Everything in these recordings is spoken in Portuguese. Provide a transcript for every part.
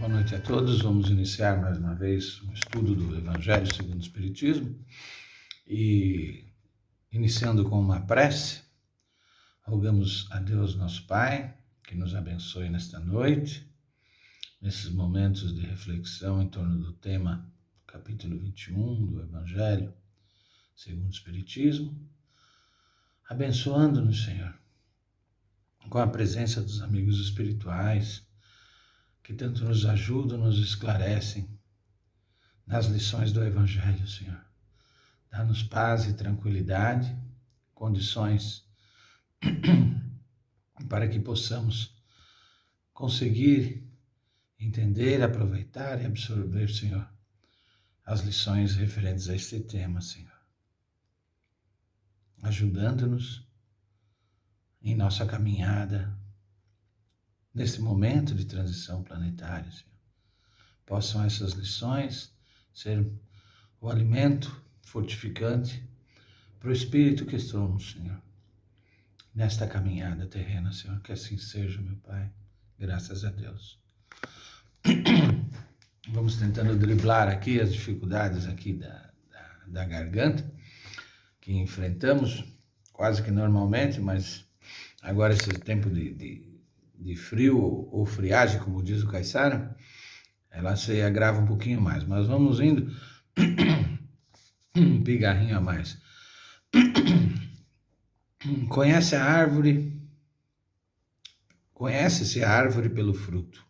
Boa noite a todos. Vamos iniciar mais uma vez um estudo do Evangelho segundo o Espiritismo e, iniciando com uma prece, rogamos a Deus nosso Pai que nos abençoe nesta noite, nesses momentos de reflexão em torno do tema capítulo 21 do Evangelho segundo o Espiritismo, abençoando-nos, Senhor, com a presença dos amigos espirituais, que tanto nos ajudam, nos esclarecem nas lições do Evangelho, Senhor. Dá-nos paz e tranquilidade, condições para que possamos conseguir entender, aproveitar e absorver, Senhor, as lições referentes a este tema, Senhor. Ajudando-nos em nossa caminhada, nesse momento de transição planetária, Senhor. Possam essas lições ser o alimento fortificante para o espírito que somos, Senhor, nesta caminhada terrena, Senhor. Que assim seja, meu Pai. Graças a Deus. Vamos tentando driblar aqui as dificuldades aqui da garganta que enfrentamos quase que normalmente, mas agora esse tempo de frio ou friagem, como diz o Caissara, ela se agrava um pouquinho mais, mas vamos indo um pigarrinho a mais. Conhece-se a árvore pelo fruto.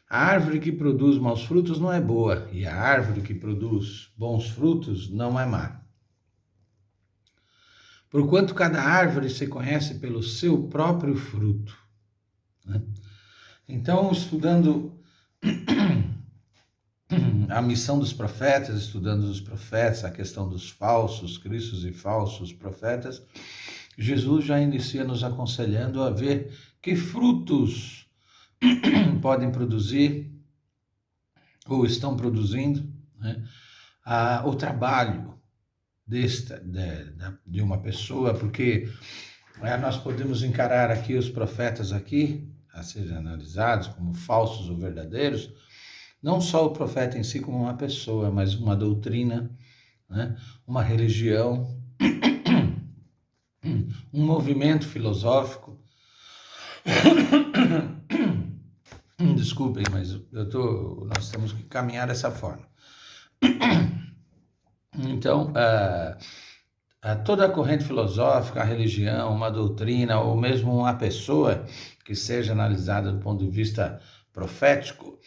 A árvore que produz maus frutos não é boa, e a árvore que produz bons frutos não é má. Porquanto cada árvore se conhece pelo seu próprio fruto. Então, estudando a missão dos profetas, estudando os profetas, a questão dos falsos cristos e falsos profetas, Jesus já inicia nos aconselhando a ver que frutos podem produzir ou estão produzindo, o trabalho de uma pessoa, porque nós podemos encarar aqui os profetas aqui, a serem analisados como falsos ou verdadeiros, não só o profeta em si como uma pessoa, mas uma doutrina, uma religião, um movimento filosófico. Desculpem, mas nós temos que caminhar dessa forma. Então, toda a corrente filosófica, a religião, uma doutrina, ou mesmo uma pessoa que seja analisada do ponto de vista profético,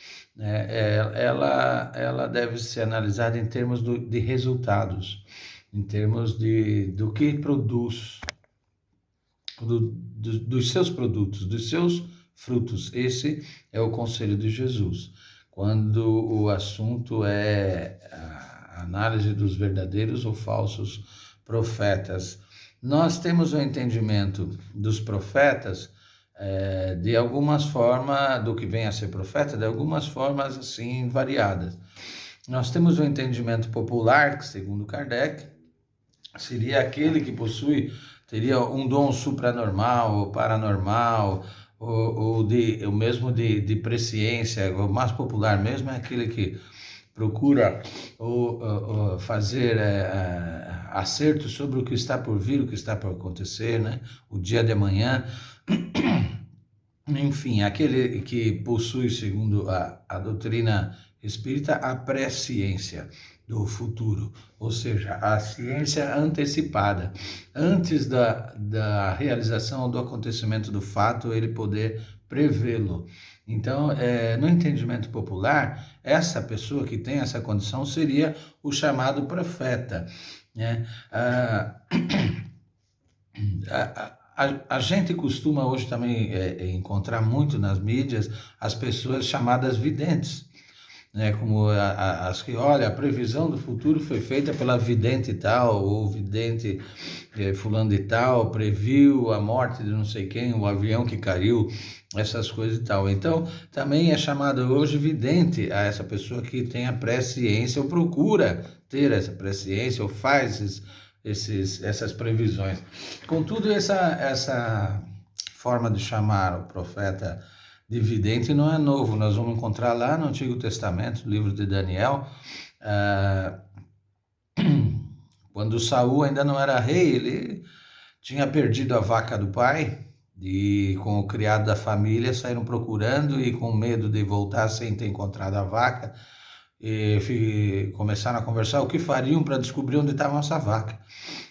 ela deve ser analisada em termos de resultados, em termos do que produz, dos seus produtos, dos seus frutos. Esse é o conselho de Jesus, quando o assunto é a análise dos verdadeiros ou falsos profetas. Nós temos o entendimento dos profetas de algumas formas, do que vem a ser profeta, de algumas formas assim variadas. Nós temos o entendimento popular, que segundo Kardec, seria aquele que teria um dom supranormal ou paranormal, ou mesmo de presciência. O mais popular mesmo é aquele que procura fazer acertos sobre o que está por vir, o que está por acontecer, o dia de amanhã. Enfim, aquele que possui, segundo a doutrina espírita, a presciência do futuro, ou seja, a ciência antecipada, antes da realização do acontecimento do fato, ele poder prevê-lo. Então, no entendimento popular, essa pessoa que tem essa condição seria o chamado profeta, A gente costuma hoje também encontrar muito nas mídias as pessoas chamadas videntes, como as que, olha, a previsão do futuro foi feita pela vidente tal, ou vidente fulano de tal, previu a morte de não sei quem, o avião que caiu, essas coisas e tal. Então, também é chamado hoje vidente a essa pessoa que tem a presciência, ou procura ter essa presciência, ou faz essas previsões. Contudo, essa forma de chamar o profeta de vidente não é novo, nós vamos encontrar lá no Antigo Testamento, no livro de Daniel, quando Saul ainda não era rei, ele tinha perdido a vaca do pai, e com o criado da família saíram procurando, e com medo de voltar sem ter encontrado a vaca, e começaram a conversar o que fariam para descobrir onde estava a nossa vaca.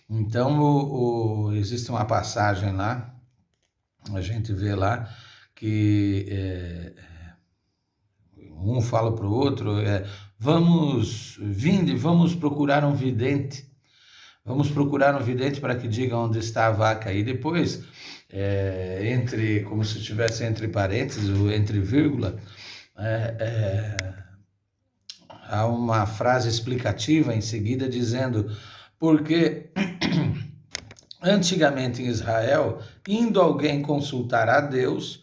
Então existe uma passagem lá, a gente vê lá que um fala para o outro, vamos procurar um vidente. Vamos procurar um vidente para que diga onde está a vaca. E depois, como se estivesse entre parênteses ou entre vírgula, há uma frase explicativa em seguida dizendo: porque antigamente em Israel, indo alguém consultar a Deus,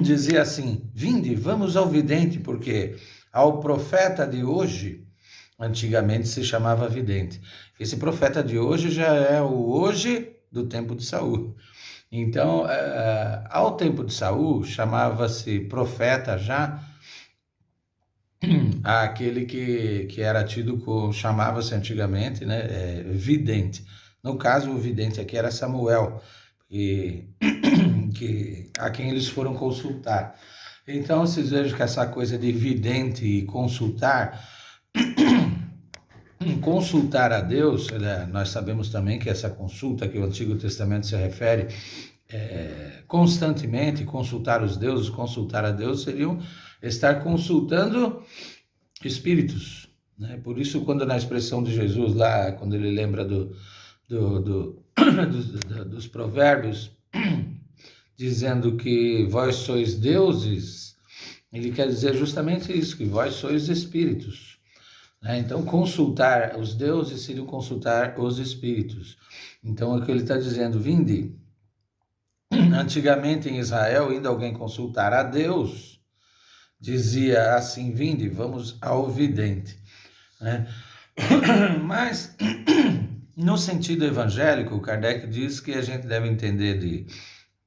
dizia assim: vinde, vamos ao vidente, porque ao profeta de hoje, antigamente se chamava vidente. Esse profeta de hoje já é o hoje do tempo de Saul. Então, ao tempo de Saul, chamava-se profeta já aquele que era tido como, chamava-se antigamente, né, vidente. No caso, o vidente aqui era Samuel, a quem eles foram consultar. Então, vocês vejam que essa coisa de vidente e consultar a Deus, nós sabemos também que essa consulta que o Antigo Testamento se refere constantemente, consultar os deuses, consultar a Deus, seriam estar consultando espíritos, né? Por isso, quando na expressão de Jesus lá, quando ele lembra dos provérbios, dizendo que vós sois deuses, ele quer dizer justamente isso, que vós sois espíritos. Então, consultar os deuses seria consultar os espíritos. Então, é o que ele está dizendo: vinde. Antigamente em Israel, indo alguém consultar a Deus, dizia assim: vinde, vamos ao vidente. Mas, no sentido evangélico, Kardec diz que a gente deve entender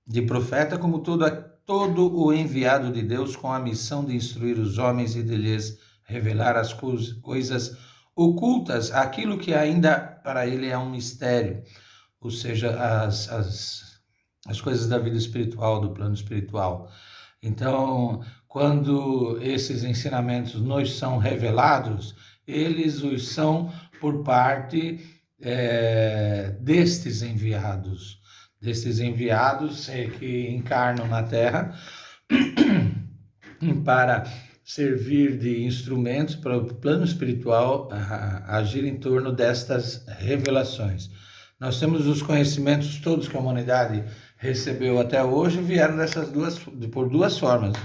de profeta como todo o enviado de Deus com a missão de instruir os homens e de lhes revelar as coisas ocultas, aquilo que ainda para ele é um mistério, ou seja, as coisas da vida espiritual, do plano espiritual. Então, quando esses ensinamentos nos são revelados, eles os são por parte destes enviados que encarnam na Terra para servir de instrumentos para o plano espiritual agir em torno destas revelações. Nós temos os conhecimentos todos que a humanidade recebeu até hoje, vieram por duas formas.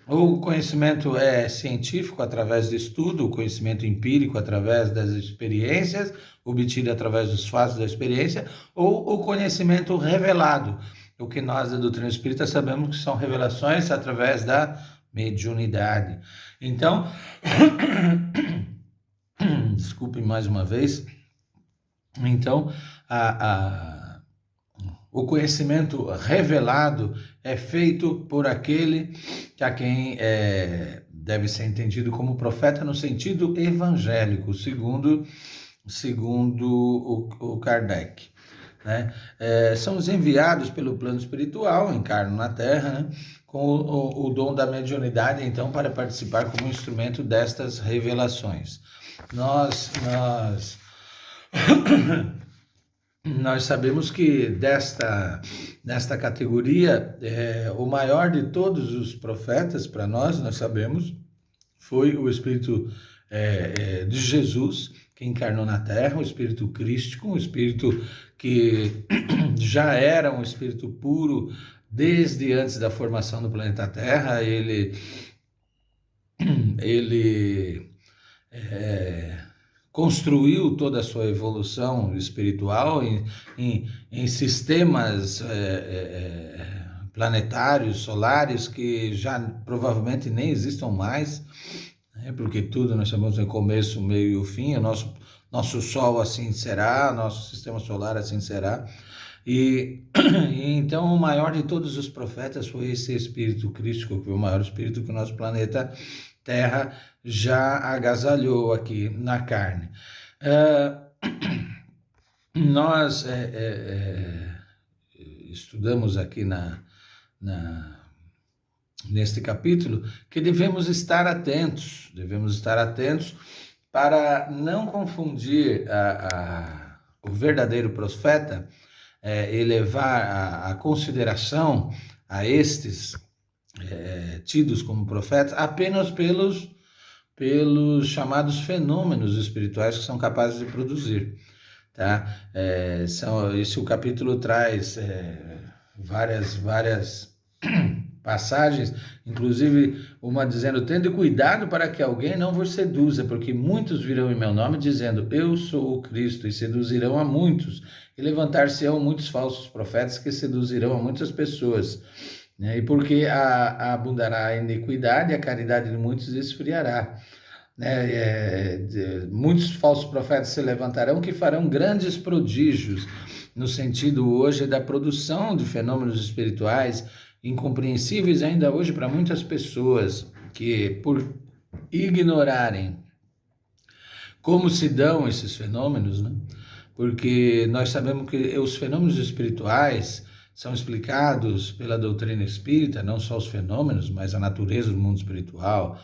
O conhecimento científico, através de estudo, o conhecimento empírico, através das experiências, obtido através dos fatos da experiência, ou o conhecimento revelado, o que nós da doutrina espírita sabemos que são revelações através da mediunidade. Então, desculpe mais uma vez, então, o conhecimento revelado é feito por aquele a quem deve ser entendido como profeta no sentido evangélico, segundo o Kardec. Né? São os enviados pelo plano espiritual, encarnam na Terra, né? Com o dom da mediunidade, então, para participar como instrumento destas revelações. Nós sabemos que desta categoria, o maior de todos os profetas, para nós sabemos, foi o Espírito de Jesus, que encarnou na Terra, o Espírito crístico, um Espírito que já era um Espírito puro desde antes da formação do planeta Terra. Ele construiu toda a sua evolução espiritual em sistemas planetários, solares, que já provavelmente nem existam mais, né? Porque tudo nós chamamos de começo, meio e o fim. O nosso Sol assim será, nosso sistema solar assim será. E, e então o maior de todos os profetas foi esse espírito crístico, que foi o maior espírito que o nosso planeta Terra já agasalhou aqui na carne. Nós estudamos aqui neste capítulo que devemos estar atentos para não confundir o verdadeiro profeta e levar a consideração a estes tidos como profetas apenas pelos chamados fenômenos espirituais que são capazes de produzir. Tá? Esse o capítulo traz várias passagens, inclusive uma dizendo: tende cuidado para que alguém não vos seduza, porque muitos virão em meu nome dizendo, eu sou o Cristo, e seduzirão a muitos, e levantar-se-ão muitos falsos profetas que seduzirão a muitas pessoas, né? E porque abundará a iniquidade, a caridade de muitos esfriará. Muitos falsos profetas se levantarão que farão grandes prodígios, no sentido hoje da produção de fenômenos espirituais incompreensíveis ainda hoje para muitas pessoas, que por ignorarem como se dão esses fenômenos, né? Porque nós sabemos que os fenômenos espirituais são explicados pela doutrina espírita, não só os fenômenos, mas a natureza do mundo espiritual,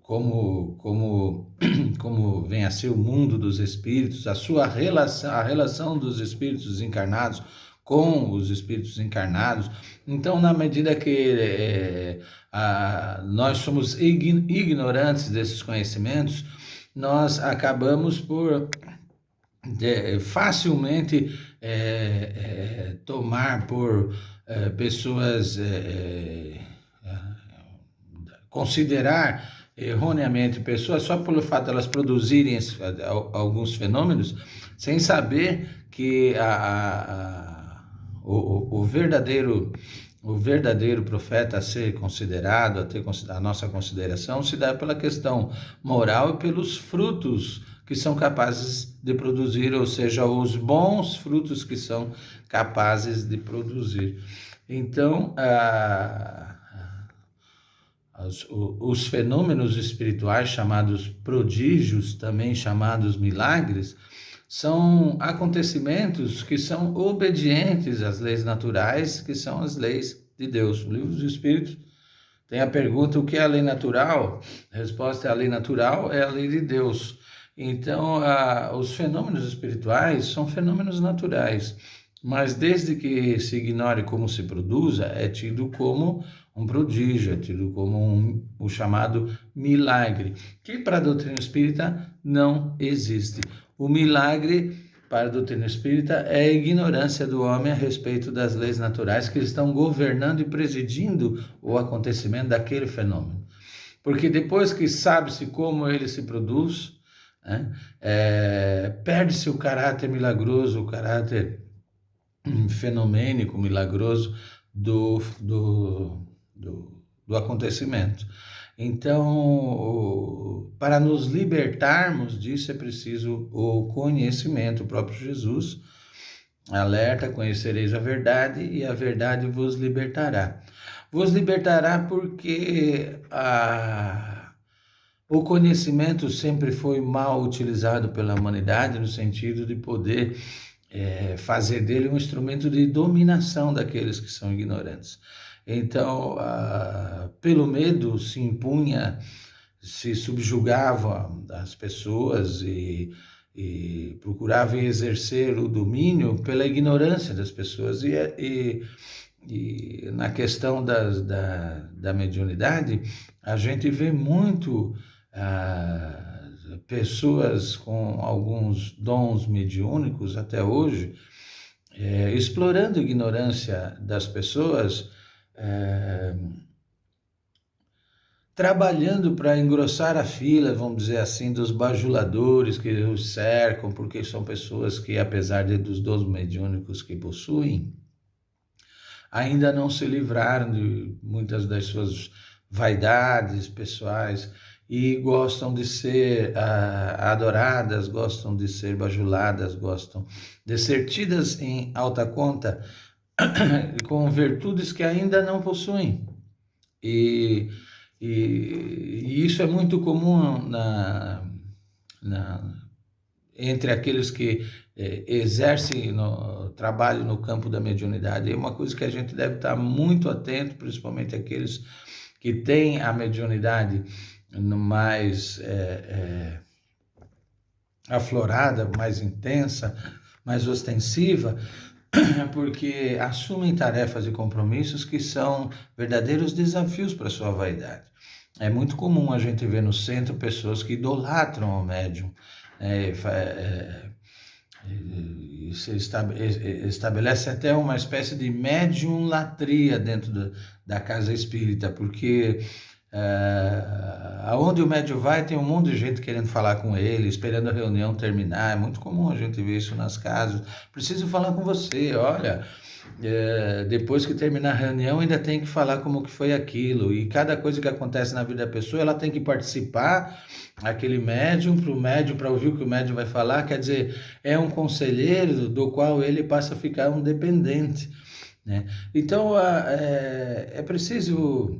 como vem a ser o mundo dos espíritos, a relação dos espíritos encarnados com os espíritos encarnados. Então, na medida que nós somos ignorantes desses conhecimentos, nós acabamos por facilmente tomar por pessoas, considerar erroneamente pessoas só pelo fato de elas produzirem alguns fenômenos, sem saber que o verdadeiro profeta a ser considerado, a ter a nossa consideração, se dá pela questão moral e pelos frutos que são capazes de produzir, ou seja, os bons frutos que são capazes de produzir. Então, os fenômenos espirituais chamados prodígios, também chamados milagres, são acontecimentos que são obedientes às leis naturais, que são as leis de Deus. O livro dos Espíritos tem a pergunta: o que é a lei natural? A resposta é: a lei natural é a lei de Deus. Então, os fenômenos espirituais são fenômenos naturais, mas desde que se ignore como se produza, é tido como um prodígio, é tido como o chamado milagre, que para a doutrina espírita não existe. O milagre para a doutrina espírita é a ignorância do homem a respeito das leis naturais que estão governando e presidindo o acontecimento daquele fenômeno. Porque depois que sabe-se como ele se produz, perde-se o caráter milagroso, o caráter fenomênico, milagroso do acontecimento. Então, para nos libertarmos disso é preciso o conhecimento. O próprio Jesus alerta: conhecereis a verdade e a verdade vos libertará. Vos libertará porque o conhecimento sempre foi mal utilizado pela humanidade, no sentido de poder fazer dele um instrumento de dominação daqueles que são ignorantes. Então, pelo medo se impunha, se subjugava as pessoas e procurava exercer o domínio pela ignorância das pessoas. E na questão da mediunidade, a gente vê muito pessoas com alguns dons mediúnicos até hoje, explorando a ignorância das pessoas, trabalhando para engrossar a fila, vamos dizer assim, dos bajuladores que os cercam, porque são pessoas que, apesar dos dons mediúnicos que possuem, ainda não se livraram de muitas das suas vaidades pessoais e gostam de ser adoradas, gostam de ser bajuladas, gostam de ser tidas em alta conta com virtudes que ainda não possuem. E, e isso é muito comum entre aqueles que exercem trabalho no campo da mediunidade. É uma coisa que a gente deve estar muito atento, principalmente aqueles que têm a mediunidade mais aflorada, mais intensa, mais ostensiva, porque assumem tarefas e compromissos que são verdadeiros desafios para a sua vaidade. É muito comum a gente ver no centro pessoas que idolatram o médium, se estabelece até uma espécie de médium-latria dentro da casa espírita, porque aonde o médium vai tem um monte de gente querendo falar com ele, esperando a reunião terminar. É muito comum a gente ver isso nas casas. Preciso falar com você, olha, depois que terminar a reunião ainda tem que falar como que foi aquilo, e cada coisa que acontece na vida da pessoa ela tem que participar, aquele médium, para ouvir o que o médium vai falar. Quer dizer, é um conselheiro do qual ele passa a ficar um dependente, né? Então é preciso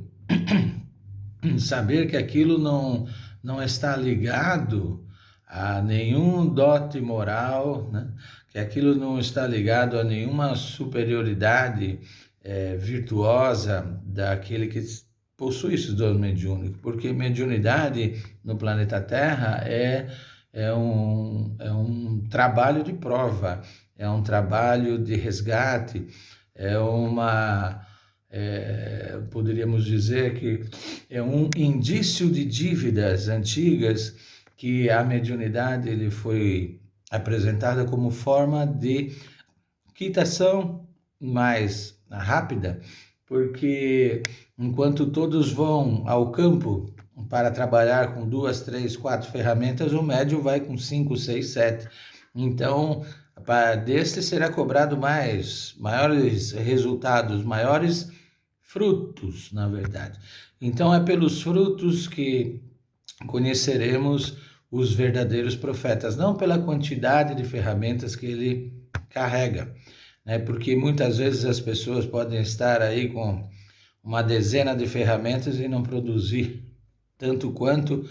saber que aquilo não está ligado a nenhum dote moral, né? Que aquilo não está ligado a nenhuma superioridade virtuosa daquele que possui esses dons mediúnicos, porque mediunidade no planeta Terra é um trabalho de prova, é um trabalho de resgate, poderíamos dizer que é um indício de dívidas antigas, que a mediunidade ele foi apresentada como forma de quitação mais rápida, porque enquanto todos vão ao campo para trabalhar com 2, 3, 4 ferramentas, o médium vai com 5, 6, 7. Então, deste será cobrado maiores resultados, maiores frutos, na verdade. Então, é pelos frutos que conheceremos os verdadeiros profetas, não pela quantidade de ferramentas que ele carrega, né? Porque muitas vezes as pessoas podem estar aí com uma dezena de ferramentas e não produzir tanto quanto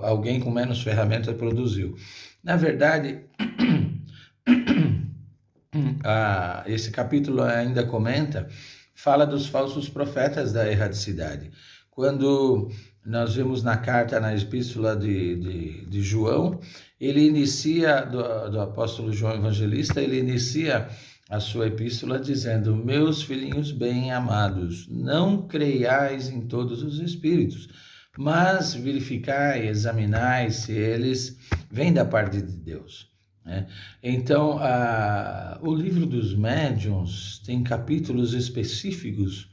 alguém com menos ferramentas produziu. Na verdade, esse capítulo ainda fala dos falsos profetas da erradicidade. Quando nós vemos na carta, na epístola de João, ele inicia, do apóstolo João Evangelista, ele inicia a sua epístola dizendo: meus filhinhos bem amados, não creiais em todos os espíritos, mas verificai, examinai se eles vêm da parte de Deus. Então, o livro dos médiuns tem capítulos específicos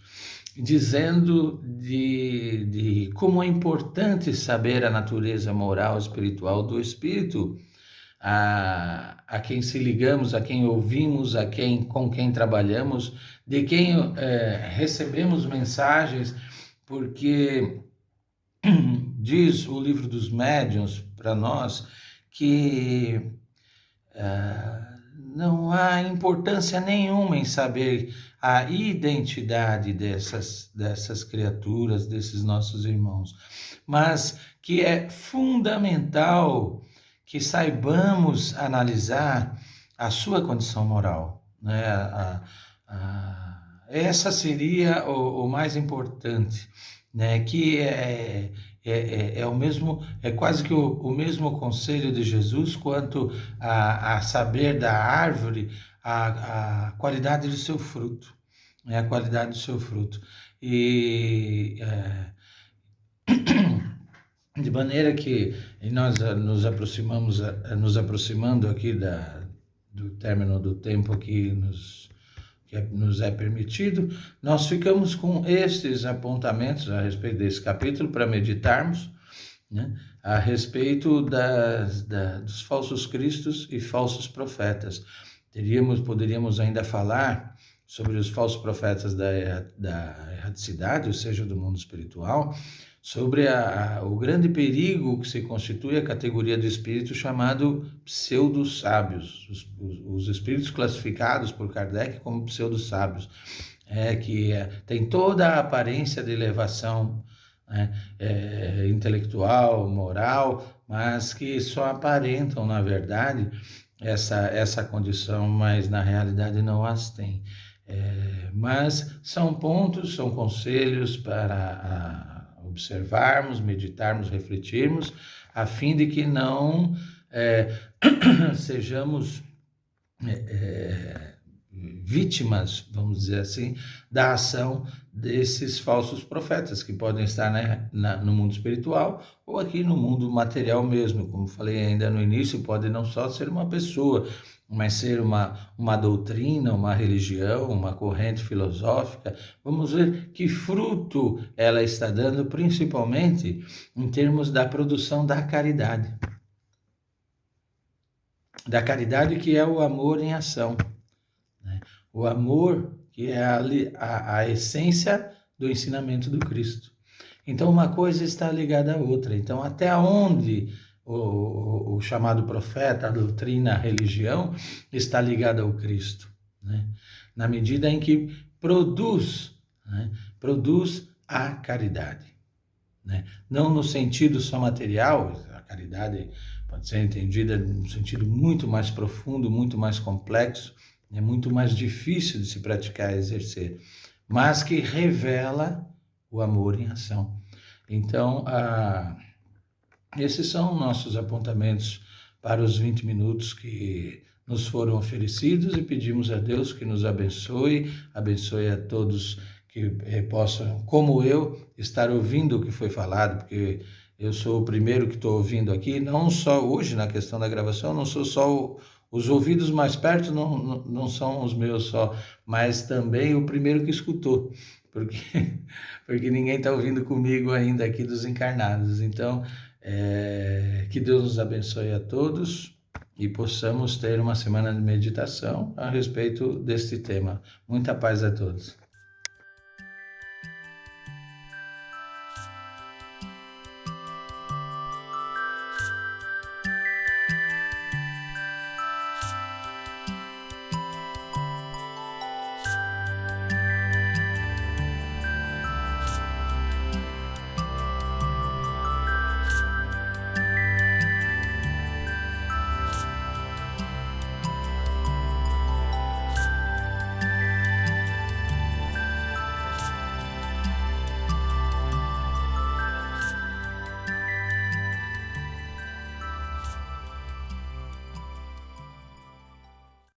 dizendo de como é importante saber a natureza moral, espiritual do espírito a quem se ligamos, a quem ouvimos, com quem trabalhamos, de quem recebemos mensagens, porque diz o livro dos médiuns para nós que não há importância nenhuma em saber a identidade dessas criaturas, desses nossos irmãos, mas que é fundamental que saibamos analisar a sua condição moral, né? Essa seria o mais importante, né? Que é quase que o mesmo conselho de Jesus quanto a saber da árvore a qualidade do seu fruto, né? A qualidade do seu fruto. De maneira que nós nos aproximando aqui do término do tempo que nos é permitido, nós ficamos com estes apontamentos a respeito desse capítulo para meditarmos, né, a respeito dos falsos cristos e falsos profetas. Poderíamos ainda falar sobre os falsos profetas da erraticidade, ou seja, do mundo espiritual, sobre o grande perigo que se constitui a categoria de espírito chamado pseudo-sábios, os espíritos classificados por Kardec como pseudo-sábios, tem toda a aparência de elevação, intelectual, moral, mas que só aparentam, na verdade, essa condição, mas na realidade não as têm. Mas são pontos, são conselhos para observarmos, meditarmos, refletirmos, a fim de que não sejamos vítimas, vamos dizer assim, da ação desses falsos profetas, que podem estar no mundo espiritual ou aqui no mundo material mesmo. Como falei ainda no início, pode não só ser uma pessoa, mas ser uma doutrina, uma religião, uma corrente filosófica. Vamos ver que fruto ela está dando, principalmente em termos da produção da caridade. Da caridade, que é o amor em ação. O amor, que é a essência do ensinamento do Cristo. Então, uma coisa está ligada à outra. Então, até onde o chamado profeta, a doutrina, a religião, está ligada ao Cristo, né? Na medida em que produz a caridade, né? Não no sentido só material. A caridade pode ser entendida num sentido muito mais profundo, muito mais complexo, é muito mais difícil de se praticar e exercer, mas que revela o amor em ação. Então, esses são nossos apontamentos para os 20 minutos que nos foram oferecidos, e pedimos a Deus que nos abençoe a todos que possam, como eu, estar ouvindo o que foi falado, porque eu sou o primeiro que estou ouvindo aqui, não só hoje na questão da gravação, não sou só os ouvidos mais perto, não são os meus só, mas também o primeiro que escutou, porque ninguém está ouvindo comigo ainda aqui dos encarnados. Então, que Deus nos abençoe a todos e possamos ter uma semana de meditação a respeito deste tema. Muita paz a todos.